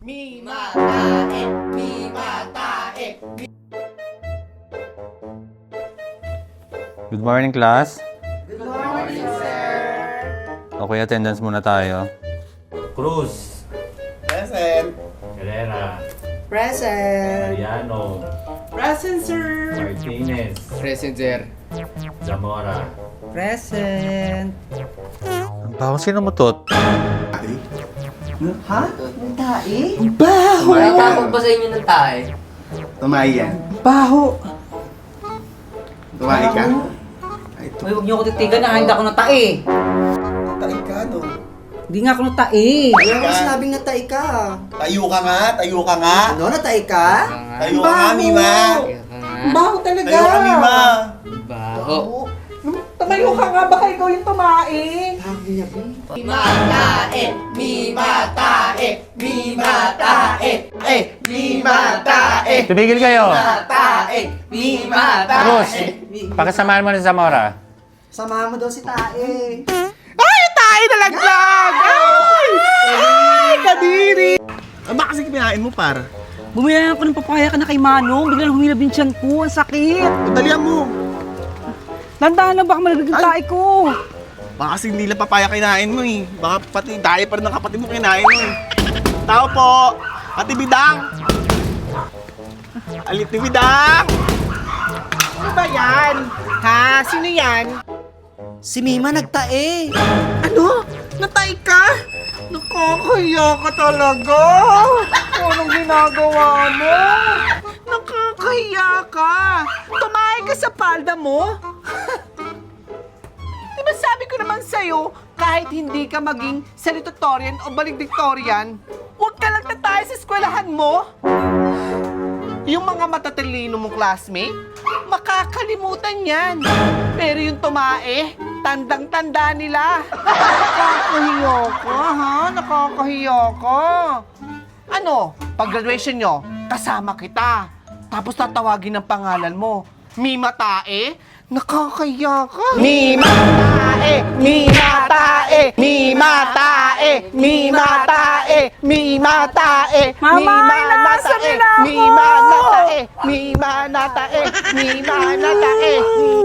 Mi matae, mi matae. Good morning, class. Good morning, sir. Okay, attendance muna tayo. Cruz, Present. Herrera, Present. Mariano, Present, sir. Martinez, Present, sir. Zamora. Present. Ang baho, sino mo tot? Ha? May tae? May takot ba sa inyo ng tae? Tumahi yan. Baho. Tumahi ka? Ay, Uy, huwag niyo ako titigan na hindi ako natae. tayo ka, no? Hindi nga ako natae. Ayaw mo sinabing natay ka. Tayo ka nga, tayo ka nga. Ano, natay ka? Tayo ka nga, Mima. Baho talaga. Tayo ka, Mima. Baho. Tumayo ka nga, baka ikaw yung tumae. Mi matae, mi matae, mi matae, mi matae, Tumigil kayo! matae, mi matae. Cruz, pakisamahan mo na sa Zamora. Samahan mo daw si Tae. Baka kasi kinain mo, par. Bumili ako ng papaya ka na kay Manong. Biglang humilab yung tiyan ko. Ang sakit. Dalihan mo. Tandaan na baka malaglag yung tae ko. Baka kasi hindi lang papaya kinain mo eh. Baka pati diaper ng kapatid mo kinain mo eh. Tao po! Ate Bidang! Ate Bidang! Ano ba yan? Ha? Sino yan? Si Mima nagtae. Ano? Natay ka? Nakakahiya ka talaga. Anong ginagawa mo? Nakakahiya ka. Tumahay ka sa palda mo? Di ba sabi ko naman sa'yo, kahit hindi ka maging salutatorian o valedictorian, huwag ka lang tatay sa eskwelahan mo. Yung mga matatalino mong classmate, makakalimutan yan. Pero yung tumae, tandang-tanda nila. Nakakahiya ka, ha? Nakakahiya ka. Ano, pag graduation nyo, kasama kita. Tapos tatawagin ang pangalan mo. Mima Tae? Nakakahiya ka. Mima Tae! Mima Tae! Mima Tae! Mima Tae! Mima Tae! Mama, inaasamin na ako! Mima Natae! Mima Natae! Mima Natae!